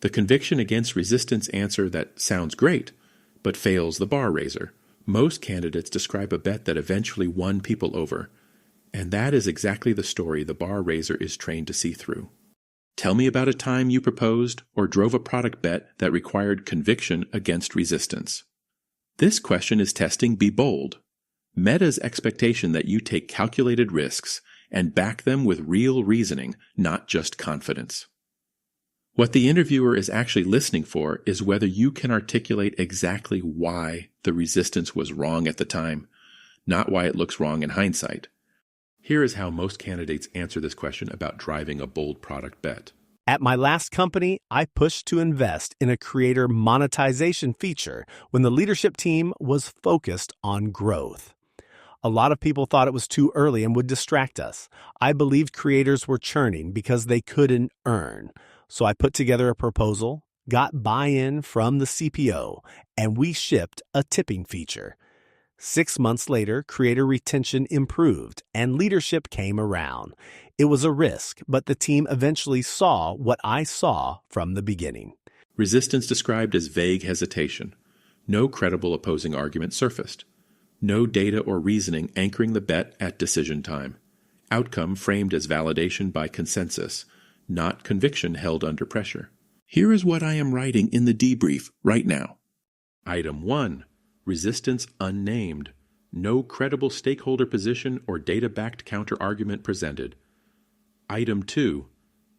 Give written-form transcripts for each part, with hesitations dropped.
The conviction against resistance answer that sounds great, but fails the bar raiser. Most candidates describe a bet that eventually won people over, and that is exactly the story the bar raiser is trained to see through. Tell me about a time you proposed or drove a product bet that required conviction against resistance. This question is testing Be Bold, Meta's expectation that you take calculated risks and back them with real reasoning, not just confidence. What the interviewer is actually listening for is whether you can articulate exactly why the resistance was wrong at the time, not why it looks wrong in hindsight. Here is how most candidates answer this question about driving a bold product bet. At my last company, I pushed to invest in a creator monetization feature when the leadership team was focused on growth. A lot of people thought it was too early and would distract us. I believed creators were churning because they couldn't earn. So I put together a proposal, got buy-in from the CPO, and we shipped a tipping feature. 6 months later, creator retention improved and leadership came around. It was a risk, but the team eventually saw what I saw from the beginning. Resistance described as vague hesitation. No credible opposing argument surfaced. No data or reasoning anchoring the bet at decision time. Outcome framed as validation by consensus, not conviction held under pressure. Here is what I am writing in the debrief right now. Item 1. Resistance unnamed. No credible stakeholder position or data-backed counter-argument presented. Item 2.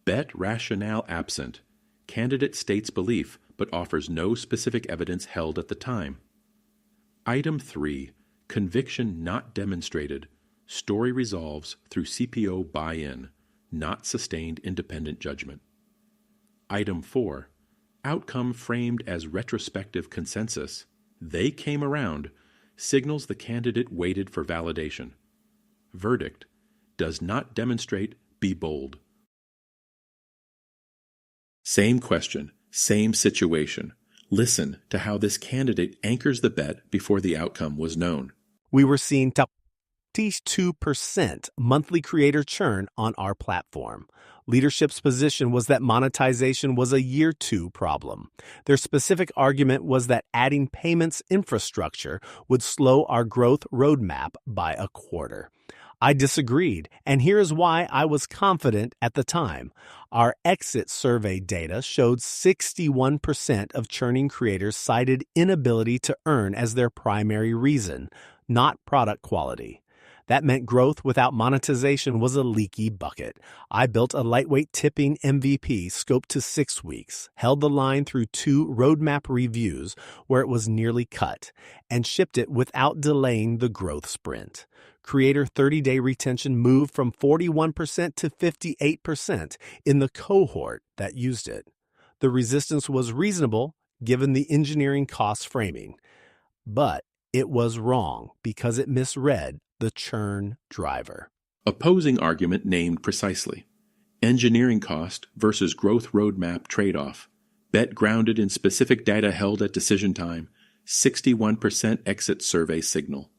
Bet rationale absent. Candidate states belief but offers no specific evidence held at the time. Item 3. Conviction not demonstrated. Story resolves through CPO buy-in, not sustained independent judgment. Item 4. Outcome framed as retrospective consensus. They came around, signals the candidate waited for validation. Verdict. Does not demonstrate Be Bold. Same question, same situation. Listen to how this candidate anchors the bet before the outcome was known. We were seeing 2% monthly creator churn on our platform. Leadership's position was that monetization was a year 2 problem. Their specific argument was that adding payments infrastructure would slow our growth roadmap by a quarter. I disagreed, and here is why I was confident at the time. Our exit survey data showed 61% of churning creators cited inability to earn as their primary reason, not product quality. That meant growth without monetization was a leaky bucket. I built a lightweight tipping MVP scoped to 6 weeks, held the line through 2 roadmap reviews where it was nearly cut, and shipped it without delaying the growth sprint. Creator 30-day retention moved from 41% to 58% in the cohort that used it. The resistance was reasonable given the engineering cost framing, but it was wrong because it misread the churn driver. Opposing argument named precisely. Engineering cost versus growth roadmap trade-off. Bet grounded in specific data held at decision time. 61% exit survey signal.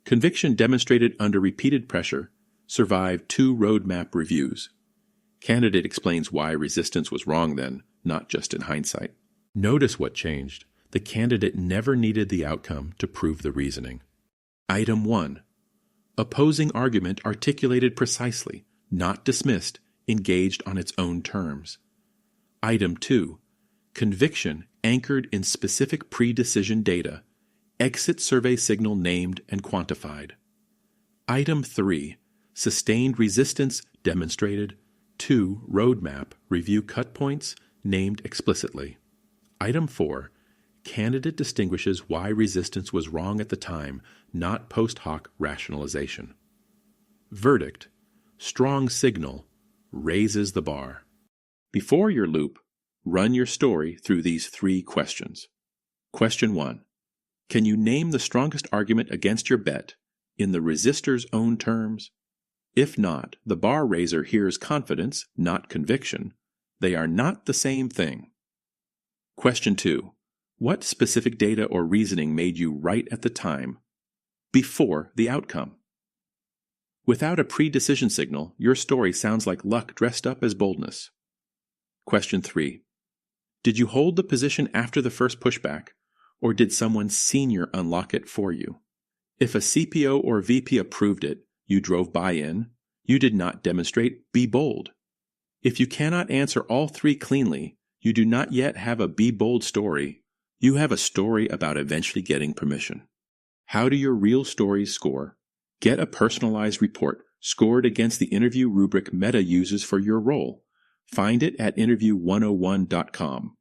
Conviction demonstrated under repeated pressure. Survived 2 roadmap reviews. Candidate explains why resistance was wrong then, not just in hindsight. Notice what changed. The candidate never needed the outcome to prove the reasoning. Item 1. Opposing argument articulated precisely, not dismissed, engaged on its own terms. Item 2. Conviction anchored in specific pre-decision data. Exit survey signal named and quantified. Item 3. Sustained resistance demonstrated. 2. Roadmap review cut points named explicitly. Item 4. Candidate distinguishes why resistance was wrong at the time, not post hoc rationalization. Verdict. Strong signal. Raises the bar. Before your loop, run your story through these 3 questions. Question 1. Can you name the strongest argument against your bet in the resistor's own terms? If not, the bar raiser hears confidence, not conviction. They are not the same thing. Question 2. What specific data or reasoning made you right at the time, before the outcome? Without a pre-decision signal, your story sounds like luck dressed up as boldness. Question 3. Did you hold the position after the first pushback, or did someone senior unlock it for you? If a CPO or VP approved it, you drove buy-in, you did not demonstrate Be Bold. If you cannot answer all three cleanly, you do not yet have a Be Bold story. You have a story about eventually getting permission. How do your real stories score? Get a personalized report scored against the interview rubric Meta uses for your role. Find it at interview101.com.